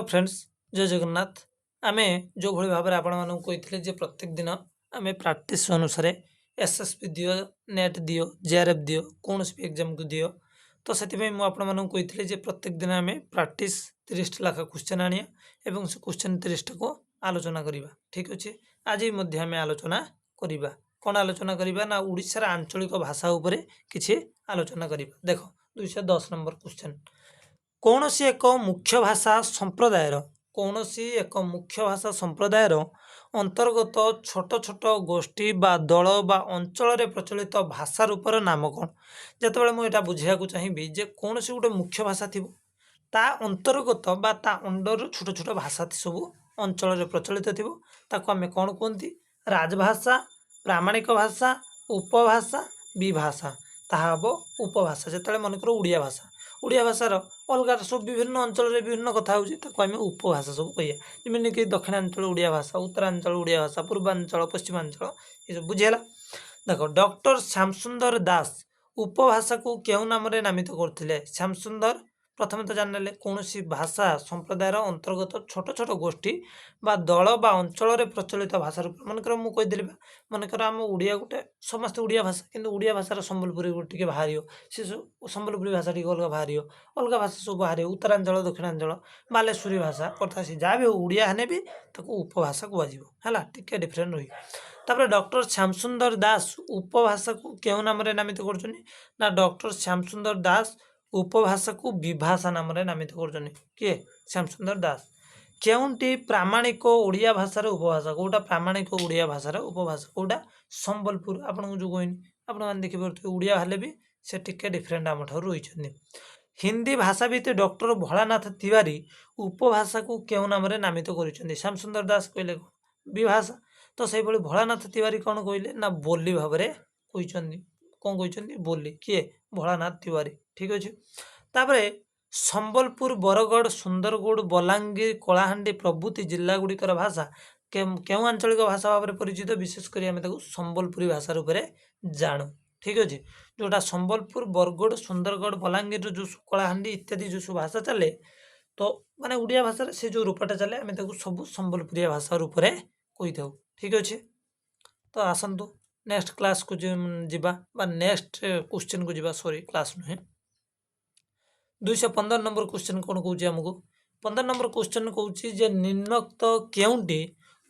Friends जय जगन्नाथ आमे जो भली भाव आपण मानक कही जे प्रत्येक दिन आमे प्रैक्टिस अनुसार एसएसपी दियो नेट दियो जेआरएफ दियो कौन भी एग्जाम को दियो तो से कही जे प्रत्येक दिन आमे प्रैक्टिस 30 लाख क्वेश्चन आनिया एवं से क्वेश्चन 30 को आलोचना करिबा ठीक अच्छे आज आम आलोचना करिबा कौन आलोचना करिबा ना ओडिशार आंचलिक भाषा उपरे किछि आलोचना करिबा देखो 210 नंबर क्वेश्चन कौनसी एक मुख्य भाषा संप्रदायर कौनसी एक मुख्य भाषा संप्रदायर अंतर्गत छोट छोट गोष्ठी बा दल बा अंचल प्रचलित भाषा रूपर नाम कौन जिते मुझे बुझा चाहिए जे कौन सी गोटे मुख्य भाषा थी ता अंतर्गत बा ता अंडर छोट छोट भाषा सब अंचल प्रचलित थी ताको आमे कौन कहती राजभाषा प्रामाणिक भाषा उपभाषा विभाषा ताहा हम उपभाषा जिते मनकर ओडिया भाषा ओडिया भाषार अलग सब विभिन्न अंचल विभिन्न कथा होमें उपभाषा सब कह जमीक दक्षिणांचल ओडिया भाषा उत्तरांचल ओडिया भाषा पूर्वांचल पश्चिमांचल ये सब बुझीगला देख डॉक्टर श्यामसुंदर दास उपभाषा को क्यों नाम नामित करते श्यामसुंदर प्रथम तो जान कौन सी भाषा संप्रदायर अंतर्गत छोट छोट गोष्ठी बा दल बा अंचल प्रचलित भाषा रूप मनकर मुझे मनकर आम ओडिया गोटे समस्त ओडिया भाषा किंतु ओडिया भाषार सम्बलपुरी टे बाहर सी सम्बलपुरी भाषा टी अलग बाहर अलग भाषा सब बाहर उत्तरांचल दक्षिणांचल बालेश्वरी भाषा अर्थात सी जहाँ भी ओडिया हेने भी उपभाषा कहुला टे डिफरेन्ट रही तापर डॉक्टर श्यामसुंदर दास उपभाषा को क्यों नाम नामित कर डॉक्टर श्यामसुंदर दास उपभाषा को विभाषा नाम नामित कर किए श्यामसुंदर दास केउंटी प्रामाणिक ओडिया भाषार उपभाषा कौटा प्रामाणिक ओडिया भाषार उपभाषा कौटा संबलपुर आपको जो कहनी आपने देखिए ओडिया हेल्ले भी से टिके डिफरेन्ट आम ठार रही हिंदी भाषाविद डॉक्टर भोलानाथ तिवारी उपभाषा को क्यों नाम नामित कर श्यामसुंदर दास कहले विभाषा तो से भोलानाथ तिवारी कौन कहले ना बोली भाव में कहते कौन कहते बोली किए भोलानाथ तिवारी ठीक अच्छे तापर संबलपुर बरगढ़ सुंदरगढ़ बलांगीर कलाहांडी प्रभृति जिला गुड़िकर भाषा क्यों आंचलिक भाषा भाव में परिचित विशेषकर आम संबलपुरी भाषा रूप में जानू ठीक अच्छे जोटा संबलपुर बरगढ़ सुंदरगढ़ बलांगीर जो कलाहांडी इत्यादि जो भाषा चले तो माने उड़िया भाषा से जो रूपटा चले आम सब संबलपुरी भाषा रूप में कही था ठीक अच्छे तो आसतु नेक्स्ट क्लास को जीवा नेक्स्ट क्वेश्चन को जीवा सॉरी क्लास नुहे 215 नंबर क्वेश्चन कौन कौन आमको 15 नंबर क्वेश्चन कौन निम्नोक्त केउंटी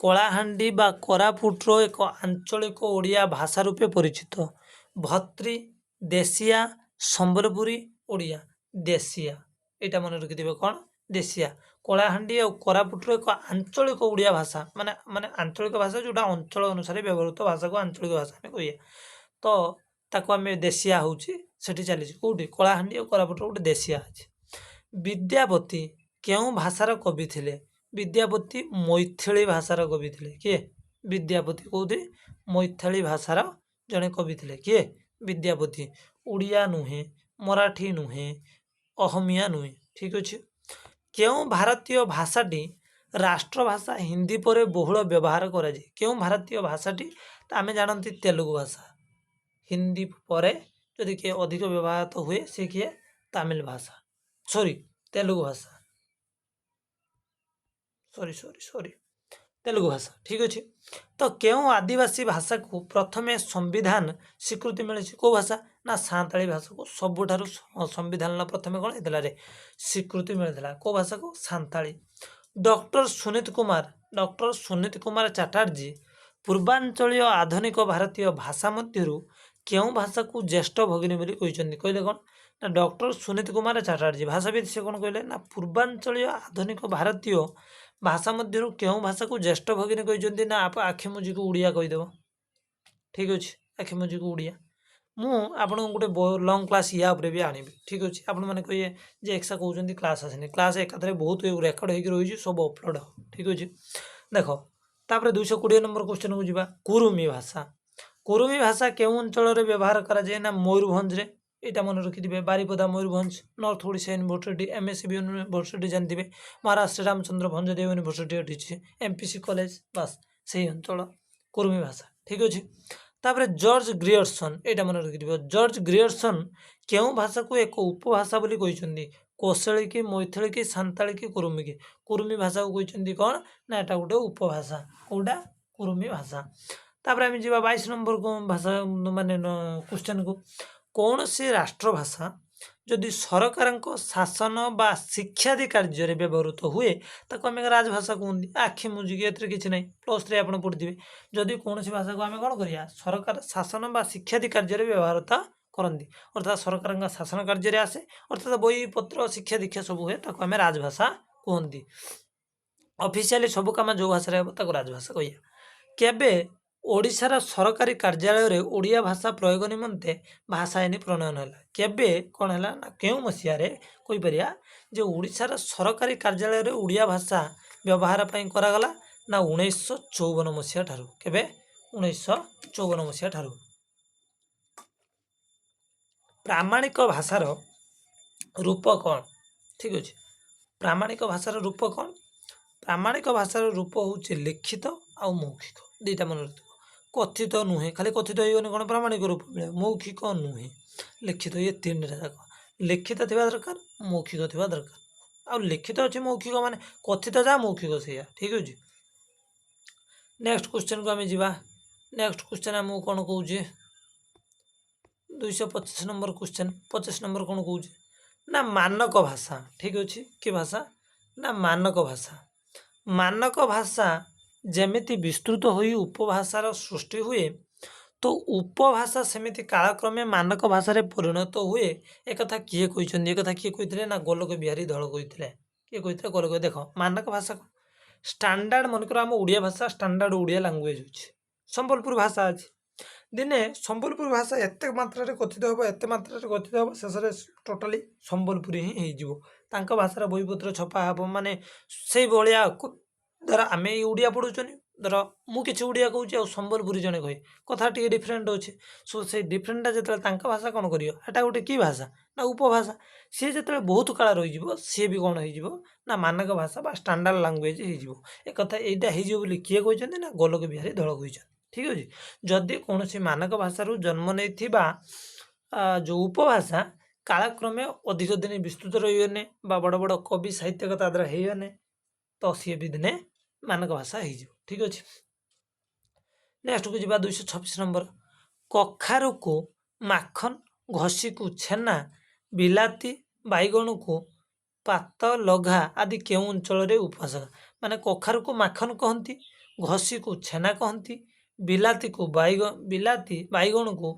कलाहांडी बा कोरापुटर एक आंचलिक ओडिया भाषा रूपे परिचित भत्री देशिया संबलपुरी ओडिया देशिया यहाँ मन रखिथे कौन देशिया कलाहांडी और कोरापुटर एक आंचलिक ओडिया भाषा माने माने आंचलिक भाषा जोटा अंचल अनुसार व्यवहृत भाषा को आंचलिक भाषा में कहिए तो ताको आम देशिया हूँ सेठी चली कौटी कलाहांडी और कोरापुट गोटे देशिया अच्छे विद्यापति क्यों भाषार कवि थे विद्यापति मैथिली भाषार कवि थे किए विद्यापति कौटी मैथिली भाषार जड़े कवि थे किए विद्यापति उड़िया नुहे मराठी नुहे अहमिया नुहे ठीक अच्छे क्यों भारतीय भाषाटी राष्ट्रभाषा हिंदी पर बहुल व्यवहार करा जाए क्यों भारतीय भाषाटी आम जानती तेलुगु भाषा हिंदी पर जदि किए अधिक व्यवहार तो हुए सी किए तमिल भाषा सॉरी तेलुगु भाषा सॉरी सॉरी सॉरी तेलुगु भाषा ठीक अच्छे तो क्यों आदिवासी भाषा को प्रथमे संविधान स्वीकृति मिली कौ भाषा ना सांताली भाषा को सबुठार संविधान प्रथम कौन होता रे स्वीकृति मिलता कौ भाषा को सांताली डॉक्टर सुनीत कुमार चटर्जी पूर्वांचलीय आधुनिक भारतीय भाषा मध्यरु क्यों भाषा को ज्येष्ठ भगिनी बोली कहले कौन ना डॉक्टर सुनीत कुमार चटर्जी भाषाविद से कौन कहले ना पूर्वांचलीय आधुनिक भारतीय भाषा मध्यरु क्यों भाषा को ज्येष्ठ भगिनी कहते ना आप आखि मुझी को उड़िया कहीदेव ठीक अच्छे आखि मुझी को उड़िया मुझे गोटे लंग क्लास या भी आनी ठीक अच्छे आपण मैंने कहे जे एक्सा कहते क्लास आसनी क्लास एकाथरे बहुत रेकर्ड हो रही सब अपलोड हो ठीक अच्छे देख तापर 220 नंबर क्वेश्चन को जीवा कुरुमी भाषा क्यों अंचल व्यवहार कराए ना मयूरभंज यहाँ मन रखिथे Baripada Mayurbhanj north Odisha university MSc university जानते महाराष्ट्र रामचंद्र भंजदेव यूनिवर्सिटी अच्छी एमपीसी कॉलेज बास से अंचल कुरुमी भाषा ठीक अच्छे तापर जॉर्ज ग्रियर्सन यहाँ मन रखिथे जॉर्ज ग्रियर्सन क्यों भाषा को एक उपभाषा बोली कहते कोशली कि मैथिली कि सांताली कि कुरुमी कि कुरुमी भाषा को कहते कौन ना एटा गोटे उपभाषा कौटा कुरुमी भाषा। तापर आम जा 22 नंबर को भाषा माने क्वेश्चन को कौन से राष्ट्रभाषा जदि सरकार शासन बा शिक्षादि कार्य व्यवहृत हुए ताको आम राजभाषा कहते आखि मुजिक ए कि ना +3 आप पढ़ी जदि कौन भाषा को आम कौन करा सरकार शासन बा शिक्षादि कार्य व्यवहारता करती अर्थात सरकार शासन कार्य आसे अर्थात बही पत्र शिक्षा दीक्षा सब हुए ताको आम राजभाषा कहती। ऑफिशियली सब काम जो भाषा राजभाषा कह केबे ओडिशार सरकारी कार्यालय ओडिया भाषा प्रयोग निमंते भाषा आईन प्रणयन है केबे कौन है ना क्यों मसीह कहीपर जे ओडिशार सरकारी कार्यालय ओडिया भाषा व्यवहार पर करागला ना 1954 मसीहा ठारू केबे 1954 मसीहा ठारू। प्रामाणिक भाषार रूप कौन ठीक अच्छे प्रामाणिक भाषार रूप कौन प्रामाणिक भाषार रूप हूँ लिखित आ मौखिक दुईटा मन रख कथित नुहे खाली कथित हो कौन प्रामाणिक रूप मिले मौखिक नुहे लिखित ये 3टा जाक लिखित थी दरकार मौखिक थी दरकार आ लिखित अच्छे मौखिक माने कथित जा मौखिक से ठीक अच्छे। नेक्स्ट क्वेश्चन को आम जा नेक्स्ट क्वेश्चन आमको कौन कहे 225 नंबर क्वेश्चन 25 नंबर कौन कहे ना मानक भाषा ठीक अच्छे कि भाषा ना मानक भाषा जेमिति विस्तृत होई उपभाषार सृष्टि हुए तो उपभाषा सेमिति कालक्रमे मानक भाषा परिणत हुए एक किए कहते एक किए कहते ना गोलोक बिहारी धल कहते किए कहते गोलोक देख मानक भाषा स्टैंडर्ड मनकर आम ओडिया भाषा स्टैंडर्ड ओडिया लैंग्वेज अच्छे संबलपुर भाषा अच्छे दिने संबलपुर भाषा एत मात्रा कथित हम एत मात्रा कथित हम शेष टोटाली संबलपुरी ही हो भाषार बहीपत्र छपा हम माने से भाया धर आम ओडिया पढ़ुचनी धर मुझे ओडिया कहूँ संबलपुरी जड़े कहे कथा टी डिफरेन्ट अच्छे सो से डिफरेन्टा जो भाषा कौन कर गोटे कि भाषा ना उपभाषा सी जो बहुत काल रही सी भी कौन हो ना मानक भाषा बा स्टैंडर्ड लैंग्वेज हो एक यहाँ हो किए कहते ना गोलोक बिहारी धल कहते ठीक अच्छे। जदि कौन मानक भाषार जन्म नहीं जो उपभाषा कालक्रमे अधिक दिन विस्तृत रहीने बड़ बड़ कवि साहित्यकता द्वारा होने तो सी भी दिने मानक भाषा हो ठीक अच्छे। नेक्स्ट को जी 226 नंबर कखारु को माखन घसी को छेना बिलाती बैगण को पात लघा आदि क्यों अंचल उपभाषा माने कखारु को माखन कहती घसी को छेना कहती बिलाती को बिलाती बैगण को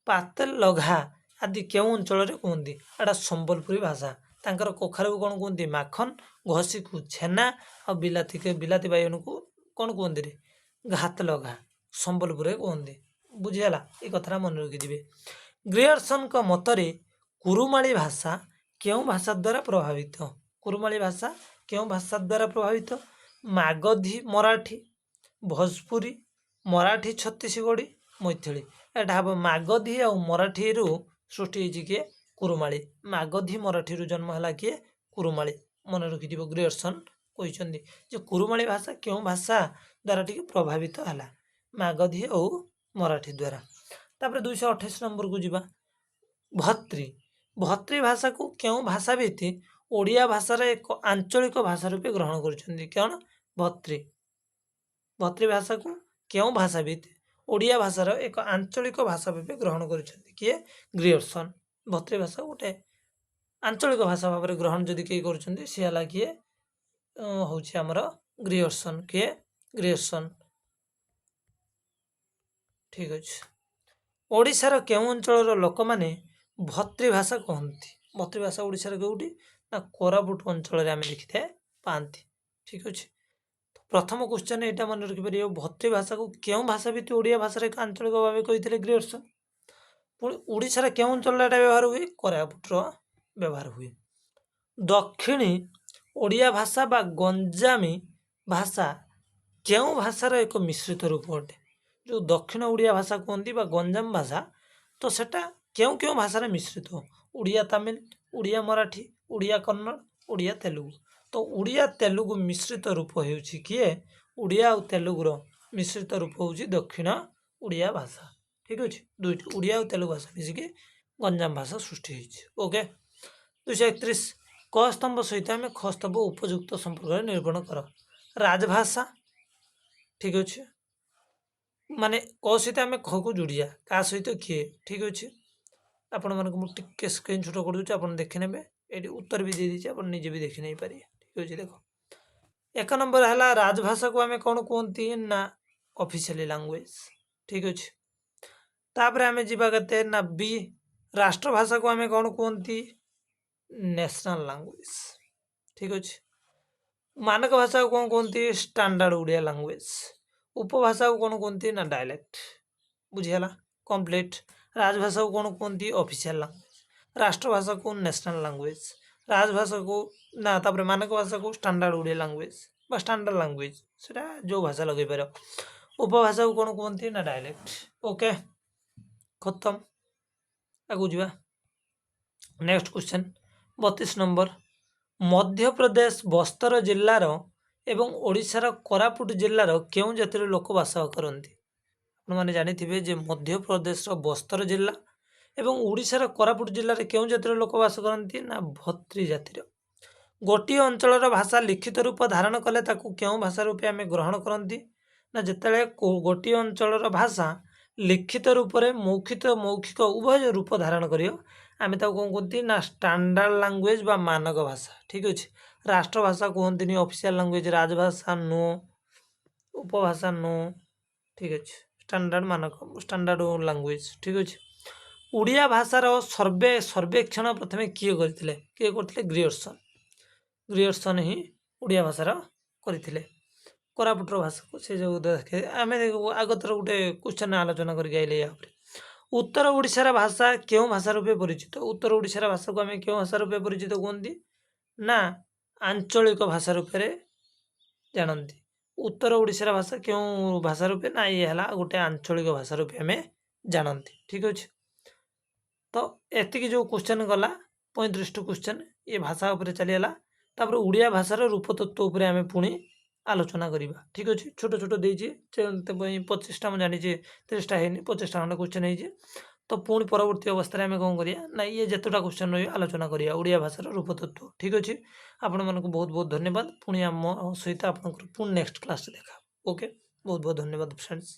पात लघा आदि क्यों अंचल कहती एटा संबलपुरी भाषा तांकर कखारु को कौन कहती माखन घसी को छेना और बिलाती के बिलाती बैगण को कौन कहती रे घात लघा संबलपुर कहते बुझीगला ये कथा मन रखिथे। ग्रियर्सन मतरे कुरुमाली भाषा क्यों भाषा द्वारा प्रभावित कुरुमाली भाषा क्यों भाषा द्वारा प्रभावित मागधी मराठी भोजपुरी मराठी छत्तीसगढ़ी मैथिली एटा हम मागधी आ मराठी सृष्टि किए कुरुमाली मागधी मराठी जन्म है किए कुरुमाली मन रखि ग्रियर्सन कहते कुरुमाली भाषा क्यों भाषा द्वारा टी प्रभावित है मागधी और मराठी द्वारा। तापर 228 नंबर को जीवा भत्री भत्री भाषा को क्यों भाषाविद ओडिया भाषार एक आंचलिक भाषा रूपे ग्रहण कर कौन भत्री भत्री भाषा को क्यों भाषाविद ओडिया भाषार एक आंचलिक भाषा रूपे ग्रहण कर किए ग्रियर्सन भत्री भाषा गोटे आंचलिक भाषा भाव में ग्रहण जदि किए कर किए हूँ आमर ग्रियर्सन किए ग्रियर्सन ठीक अच्छे। ओडिशार केउं अंचल लोक मैंने भत्री भाषा कहती भत्री भाषा ओडिशार कौटी ना कोरापुट अंचल आम देखी था पाती ठीक अच्छे। प्रथम क्वेश्चन यहाँ मन रखिपर भत्री भाषा को क्यों भाषाविद ओडिया भाषा एक आंचलिक भाव कही ग्रियर्सन पुणी ओडिशार केउं अंचल व्यवहार हुए कोरापुटर व्यवहार हुए। दक्षिणी ओडिया भाषा बा गंजामी भाषा क्यों भाषार एक मिश्रित रूप अटे जो दक्षिण ओडिया भाषा कहती गंजाम भाषा तो सेटा क्यों क्यों भाषार मिश्रित ओडिया तमिल ओडिया मराठी ओडिया कन्नड़ ओडिया तेलुगु तो ओडिया तेलुगु मिश्रित रूप हो किए ओडिया और तेलुगुर मिश्रित रूप हूँ दक्षिण ओडिया भाषा ठीक अच्छे। दुईटी ओडिया और तेलुगु भाषा मिसिकी गंजाम भाषा सृष्टि ओके। 231 क स्तंभ सहित आम ख स्तंभ उपयुक्त संपर्क निरूपण कर। राजभाषा ठीक अच्छे माने क सहित आम ख को जोड़िया का सहित किए ठीक अच्छे आपण मानक टिके स्क्रीनशॉट कर दूचे आप देखने ये उत्तर भी दे दीजिए आप निजे भी देखी नहीं पारे ठीक अच्छे। देख एक नंबर है राजभाषा को आम कौन कहते ना ऑफिशियल लैंग्वेज ठीक अच्छे। तापर आम जीवा करते ना बी राष्ट्रभाषा को आम कौन कहते नेशनल लैंग्वेज ठीक अच्छे। मानक भाषा को कौन कहते स्टैंडर्ड ओडिया लैंग्वेज। उपभाषा को कौन कहते ना डायलेक्ट बुझीगला कंप्लीट। राजभाषा को कौन कहते ऑफिशियल लैंग्वेज। राष्ट्रभाषा को नेशनल लैंग्वेज। राजभाषा को ना तापर मानक भाषा को स्टैंडर्ड ओडिया लैंग्वेज बा स्टैंडर्ड लैंग्वेज सेटा जो भाषा लगे पार। उपभाषा को कौन कहते ना डायलेक्ट ओके खत्म। आगु जा next question 32 number Madhya Pradesh Bastar जिल्लार एवं ओडिशार कोरापुट जिल्लार केउं जातिर लोक बास करती। आपने जानिथिबे जे मध्य प्रदेश बस्तर जिल्ला एवं ओडिशार कोरापुट जिल्लार केउं जातिर लोक बास करती ना भत्री जातिर। गोटे अंचलर भाषा लिखित रूप धारण कले ताकू केउं भाषा रूपे आम ग्रहण करती ना जिते गोटे अंचलर भाषा लिखित रूप से मौखिक उभय रूप धारण कर आम कौन कहती ना स्टैंडर्ड लैंग्वेज बा मानक भाषा ठीक अच्छे। राष्ट्रभाषा कहते ऑफिशियल लैंग्वेज। राजभाषा नो उपभाषा नो ठीक अच्छे। स्टैंडर्ड मानक स्टैंडर्ड लैंग्वेज ठीक अच्छे। ओडिया भाषार सर्वेक्षण प्रथम किए करते ग्रियर्सन ग्रियर्सन ही ओडिया भाषार करते कोरापुटर भाषा को से जो देखे आम आगतर गोटे क्वेश्चन आलोचना कर उत्तर ओडिशार भाषा क्यों भाषा रूपे परिचित। उत्तर ओडिशार भाषा को आम क्यों भाषा रूपे परिचित कहते ना आंचलिक भाषा रूपे जानती। उत्तर ओडिशार भाषा क्यों भाषा रूपे ना ये है गोटे आंचलिक भाषा रूपे आम जानती ठीक अच्छे। तो एति जो क्वेश्चन गला 35 क्वेश्चन ये भाषा उपर चलीगला। तापर ओडिया भाषार रूपतत्व उपर आम पुणी आलोचना करवा ठीक अच्छे। छोट छोट देजी 25टा मुझे जानी 30टा है 25टा खंड क्वेश्चन है। तो पुणी परवर्ती अवस्था आम कौन करिया ना ये जतटा क्वेश्चन रही आलोचना करिया ओडिया भाषार रूपतत्व ठीक अच्छे। आपण मानक बहुत बहुत धन्यवाद। पुणी आम सहित आप पुणी नेक्स्ट क्लास देखा ओके बहुत बहुत धन्यवाद फ्रेंड्स।